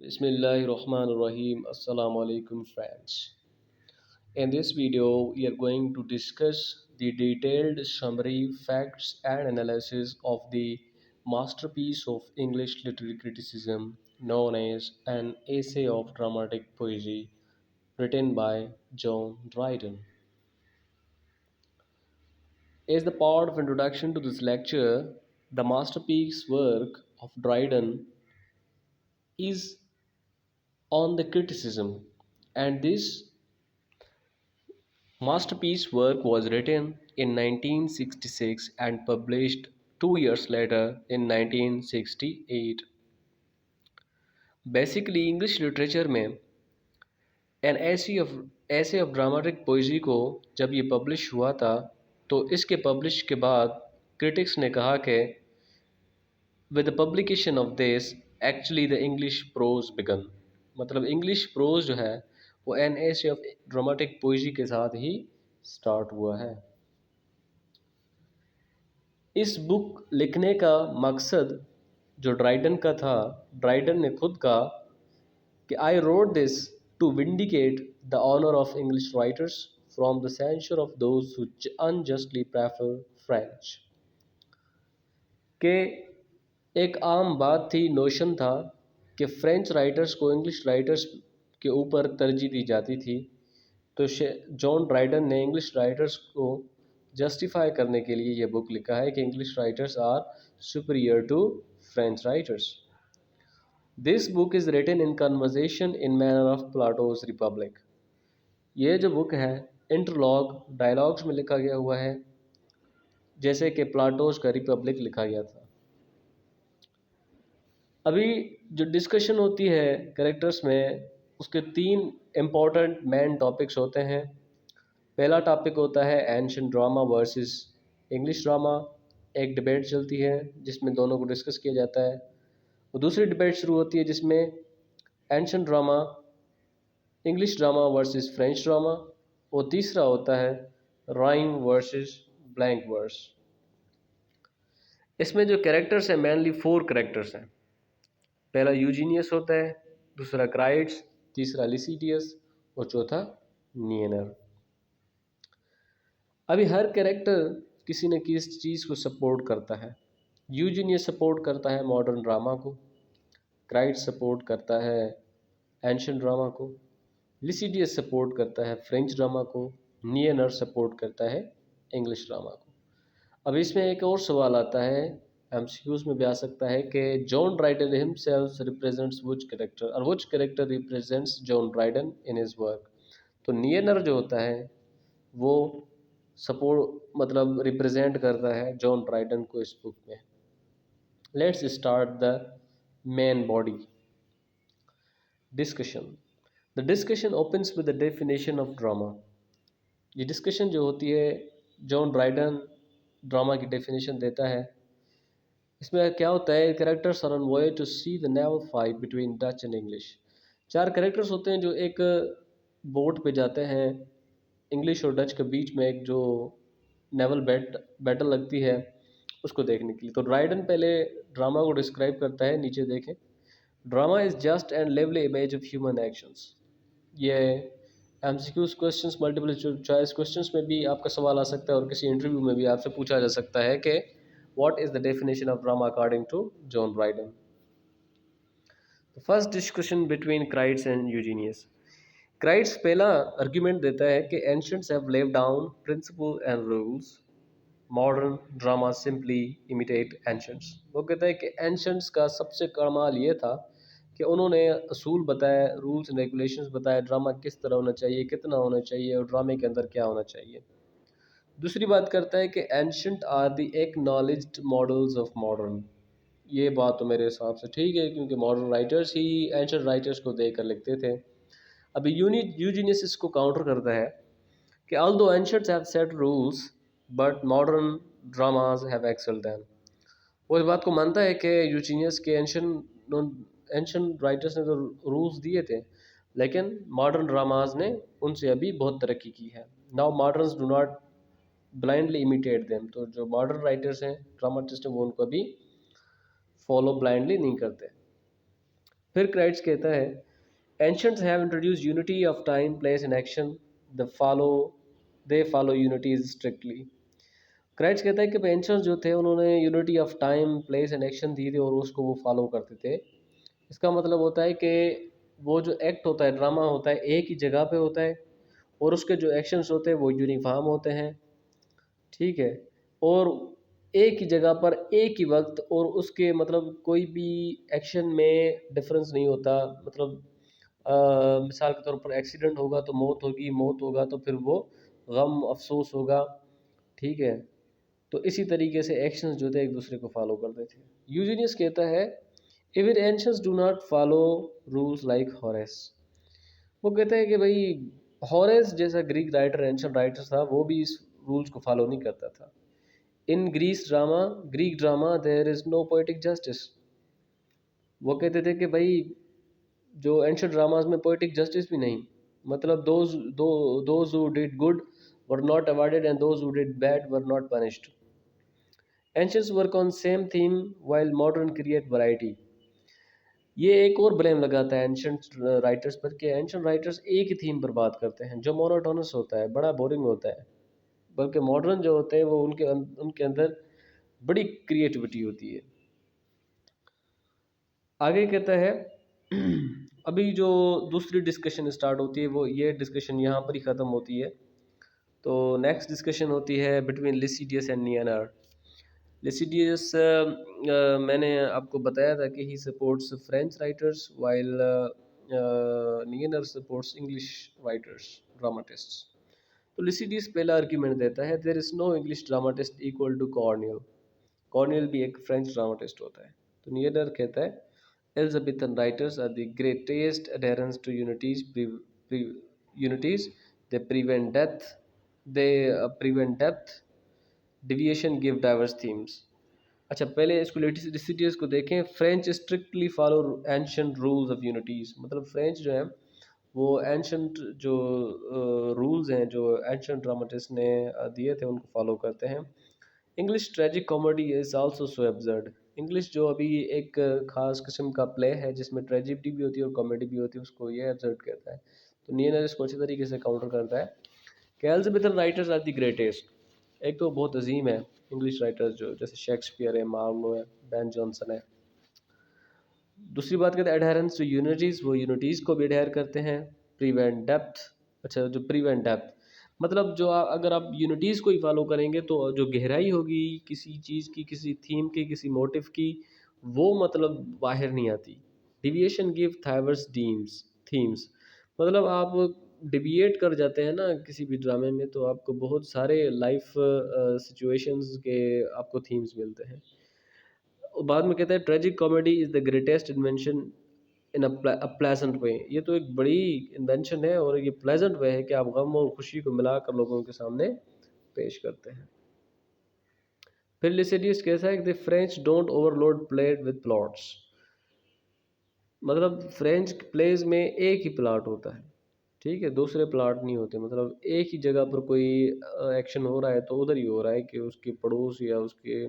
Bismillahirrahmanirrahim. Assalamu alaikum friends. In this video, we are going to discuss the detailed summary, facts and analysis of the masterpiece of English literary criticism known as An Essay of Dramatic Poesy written by John Dryden. As the part of introduction to this lecture, the masterpiece work of Dryden is on the criticism, and this masterpiece work was written in 1966 and published 2 years later in 1968. Basically, English literature में N ऐसे of dramatic poesy को जब ये publish हुआ था तो इसके publish के बाद क्रिटिक्स ने कहा कि with the publication of this actually the English prose began, मतलब इंग्लिश प्रोज जो है वो एन ऐसे ऑफ ड्रामेटिक पोइजी के साथ ही स्टार्ट हुआ है। इस बुक लिखने का मकसद जो ड्राइडन का था, ड्राइडन ने खुद कहा कि I wrote this to vindicate the honour of English writers from the censure of those who unjustly prefer French. के एक आम बात थी, नोशन था कि फ्रेंच राइटर्स को इंग्लिश राइटर्स के ऊपर तरजीह दी जाती थी। तो जॉन ड्राइडन ने इंग्लिश राइटर्स को जस्टिफाई करने के लिए ये बुक लिखा है कि English writers are superior to French writers. This book is written in conversation in manner of Plato's Republic. ये जो बुक है इंटरलॉग डायलॉग्स में लिखा गया हुआ है, जैसे कि प्लाटोज का रिपब्लिक लिखा गया था। अभी जो डिस्कशन होती है कैरेक्टर्स में, उसके 3 इम्पॉर्टेंट मेन टॉपिक्स होते हैं। पहला टॉपिक होता है ancient drama versus English drama. एक डिबेट चलती है जिसमें दोनों को डिस्कस किया जाता है। और दूसरी डिबेट शुरू होती है जिसमें ancient drama, English drama versus French drama. और तीसरा होता है राइम वर्सेस ब्लैंक वर्स। इसमें जो कैरेक्टर्स हैं मेनली 4 कैरेक्टर्स हैं। पहला यूजीनियस होता है, दूसरा क्राइट्स, तीसरा लिसिडियस और चौथा नियनर। अभी हर कैरेक्टर किसी न किसी चीज़ को सपोर्ट करता है। यूजीनियस सपोर्ट करता है मॉडर्न ड्रामा को, क्राइट्स सपोर्ट करता है एंशिएंट ड्रामा को, लिसिडियस सपोर्ट करता है फ्रेंच ड्रामा को, नियनर सपोर्ट करता है इंग्लिश ड्रामा को। अब इसमें एक और सवाल आता है, एमसीक्यूज में भी आ सकता है कि John Dryden himself represents which character और which character represents John Dryden in his work. तो नियनर जो होता है वो सपोर्ट मतलब रिप्रेजेंट करता है जॉन ड्राइडन को इस बुक में। Let's start the main body discussion. The discussion opens with the definition of drama. ये डिस्कशन जो होती है, जॉन ड्राइडन ड्रामा की डेफिनेशन देता है। इसमें क्या होता है, characters are on voyage to see the naval fight between Dutch and English. 4 characters होते हैं जो एक बोट पे जाते हैं, इंग्लिश और डच के बीच में एक जो नेवल बैटल लगती है उसको देखने के लिए। तो ड्राइडन पहले ड्रामा को डिस्क्राइब करता है, नीचे देखें। Drama is just and lively image of human actions. ये MCQs questions, multiple choice questions में भी आपका सवाल आ सकता है और किसी इंटरव्यू में भी आपसे पूछा जा सकता है कि what is the definition of drama according to John Dryden. First discussion between Crites and Eugenius. Crites पहला आर्ग्यूमेंट देता है कि ancients have laid down principle and rules, modern drama simply imitate ancients. वो कहता है कि एंशिएंट्स का सबसे कमाल ये था कि उन्होंने असूल बताए, रूल्स एंड रेगुलेशंस बताए, ड्रामा किस तरह होना चाहिए, कितना होना चाहिए और ड्रामे के अंदर क्या होना चाहिए। दूसरी बात करता है कि ancient are the acknowledged models of modern. ये बात तो मेरे हिसाब से ठीक है, क्योंकि मॉडर्न राइटर्स ही एंशिएंट राइटर्स को देख कर लिखते थे। अभी यूजीनियस इसको काउंटर करता है कि although ancients have set rules but modern dramas have excelled them। वो इस बात को मानता है कि यूजीनियस के एंशिएंट राइटर्स ने तो रूल्स दिए थे, लेकिन मॉडर्न ड्रामाज ने उनसे अभी बहुत तरक्की की है। Now मॉडर्न्स do not blindly imitate them. तो जो मॉडर्न राइटर्स हैं, ड्रामाटिस्ट हैं, वो उनको अभी फॉलो ब्लाइंडली नहीं करते। फिर क्राइट्स कहता है ancients have introduce unity of time place and action the follow they follow unities strictly. Crites कहता है कि एंशंट्स जो थे उन्होंने unity of time place and action दी थी और उसको वो फॉलो करते थे। इसका मतलब होता है कि वो जो एक्ट होता है, ड्रामा होता है, एक ही जगह पे होता है और उसके जो एक्शंस होते हैं वो यूनिफॉर्म होते हैं। ठीक है। और एक ही जगह पर एक ही वक्त और उसके मतलब कोई भी एक्शन में डिफरेंस नहीं होता। मतलब मिसाल के तौर पर एक्सीडेंट होगा तो मौत होगी, मौत होगा तो फिर वो गम अफसोस होगा। ठीक है। तो इसी तरीके से एक्शंस जो थे एक दूसरे को फॉलो करते थे। यूजीनियस कहता है even ancients do not follow rules like Horace. वो कहते हैं कि भाई हॉरेस जैसा ग्रीक राइटर, एंशंट राइटर था, वो भी इस रूल्स को फॉलो नहीं करता था। In Greek drama there is no poetic justice. वो कहते थे कि भाई जो एंशंट ड्रामास में पोएटिक जस्टिस भी नहीं। मतलब those who did good were not awarded and those who did bad were not punished. Ancients work on same theme while modern create variety. ये एक और ब्लेम लगाता है एंशंट राइटर्स पर कि एंशंट राइटर्स एक ही थीम पर बात करते हैं जो मोनोटोनस होता है, बड़ा बोरिंग होता है। बल्कि मॉडर्न जो होते हैं वो उनके अंदर बड़ी क्रिएटिविटी होती है। आगे कहता है अभी जो दूसरी डिस्कशन स्टार्ट होती है वो ये डिस्कशन यहाँ पर ही ख़त्म होती है। तो नेक्स्ट डिस्कशन होती है बिटवीन लिसिडियस एंड नियनर। लिसिडियस मैंने आपको बताया था कि he supports French writers while Neander supports English writers, dramatists. तो लिसिडियस पहला आर्ग्यूमेंट देता है there is no English dramatist equal to Corneille. Corneille भी एक फ्रेंच ड्रामाटिस्ट होता है। तो नियनर कहता है Elizabethan writers are the greatest adherents to unities. They prevent death. They prevent depth. Deviation give diverse themes. अच्छा, पहले इसको लिसिडियस को देखें। French strictly follow ancient rules of unities. मतलब फ्रेंच जो है वो एंशंट जो रूल्स हैं जो एंशंट ड्रामाटिस्ट ने दिए थे उनको फॉलो करते हैं। English tragic comedy is also so absurd. English जो अभी एक खास किस्म का प्ले है जिसमें ट्रेजिडी भी होती है और कॉमेडी भी होती है, उसको ये एब्सर्ड कहता है। तो नियनर इसको अच्छी तरीके से काउंटर करता है कि Elizabethan writers are the greatest. एक तो बहुत अजीम है इंग्लिश राइटर्स जो, जैसे शेक्सपियर है, मार्लो है, बेन जॉनसन है। दूसरी बात कहते हैं एडहेरेंस टू यूनिटीज़, वो यूनिटीज़ को भी एडहेयर करते हैं। Prevent depth. अच्छा, जो प्रिवेंट डेप्थ मतलब जो अगर आप यूनिटीज़ को ही फॉलो करेंगे तो जो गहराई होगी किसी चीज़ की, किसी थीम की, किसी मोटिव की, वो मतलब बाहर नहीं आती। Deviation give diverse deems themes. मतलब आप डिविएट कर जाते हैं ना किसी भी ड्रामे में तो आपको बहुत सारे लाइफ सिचुएशंस के आपको थीम्स मिलते हैं। और बाद में कहता है tragic comedy is the greatest invention in a pleasant way. ये तो एक बड़ी इन्वेंशन है और ये प्लेजेंट वे है कि आप गम और खुशी को मिलाकर लोगों के सामने पेश करते हैं। फिर लिसिडियस कैसा है कि the French don't overload played with plots. मतलब फ्रेंच प्लेज में एक ही प्लॉट होता है। ठीक है, दूसरे प्लॉट नहीं होते। मतलब एक ही जगह पर कोई एक्शन हो रहा है तो उधर ही हो रहा है कि उसके पड़ोस या उसके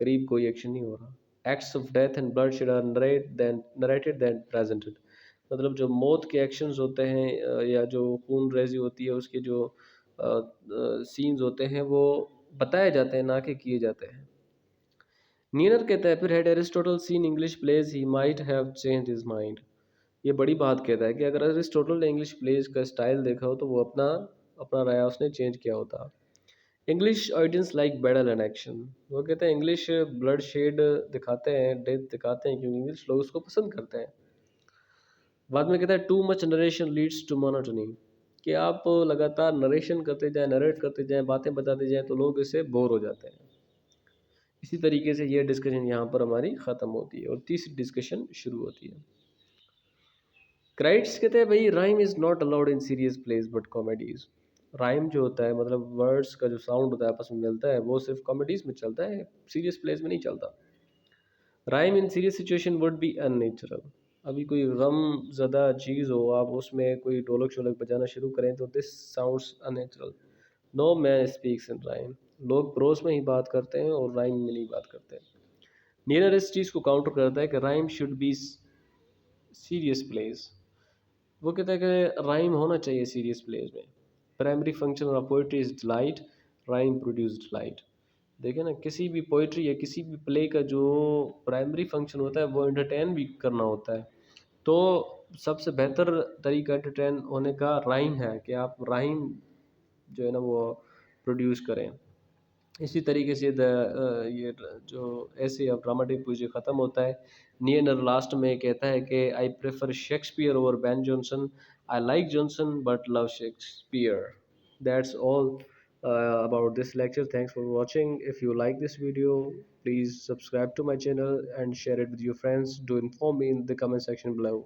करीब कोई एक्शन नहीं हो रहा। Acts of death and bloodshed are narrated than presented. मतलब जो मौत के एक्शंस होते हैं या जो खून रेजी होती है उसके जो सीन्स होते हैं वो बताए जाते हैं ना कि किए जाते हैं। नीनर कहता है फिर had Aristotle seen English plays he might have changed his mind. ये बड़ी बात कहता है कि अगर एरिस्टोटल ने इंग्लिश प्लेज का स्टाइल देखा हो तो वो अपना अपना राय उसने चेंज किया होता। English audience like battle and action. वो कहते हैं इंग्लिश ब्लड शेड दिखाते हैं, डेथ दिखाते हैं, क्योंकि इंग्लिश लोग उसको पसंद करते हैं। बाद में कहता है too much narration leads to monotony. कि आप लगातार नरेशन करते जाएं, नरेट करते जाएं, बातें बताते जाएं तो लोग इससे बोर हो जाते हैं। इसी तरीके से ये डिस्कशन यहाँ पर हमारी ख़त्म होती है और तीसरी डिस्कशन शुरू होती है। क्राइट्स कहते हैं भाई rhyme is not allowed in serious place but comedies. Rhyme जो होता है मतलब वर्ड्स का जो साउंड होता है आपस में मिलता है वो सिर्फ कॉमेडीज़ में चलता है, सीरियस प्लेस में नहीं चलता। Rhyme in serious situation would be unnatural. अभी कोई गम ज़्यादा चीज़ हो, आप उसमें कोई ढोलक शोलक बजाना शुरू करें तो this sounds unnatural. No man speaks in rhyme. लोग प्रोज में ही बात करते हैं और राइम में नहीं बात करते। नीरर इस चीज़ को काउंटर करता है कि rhyme should be serious place. वो कहता है कि राइम होना चाहिए सीरियस प्लेस में। Primary function of poetry is delight, rhyme produce delight. देखिए ना, किसी भी पोइट्री या किसी भी प्ले का जो प्राइमरी फंक्शन होता है वो एंटरटेन भी करना होता है। तो सबसे बेहतर तरीका एंटरटेन होने का राइम है कि आप राइम जो है ना वो प्रोड्यूस करें। इसी तरीके से ये जो ऐसे अब ड्रामेटिक पोएट्री ख़त्म होता है, नियर लास्ट में कहता है कि I prefer Shakespeare over Ben Jonson, I like Johnson but love Shakespeare. That's all about this lecture. Thanks for watching. If you like this video, please subscribe to my channel and share it with your friends. Do inform me in the comment section below.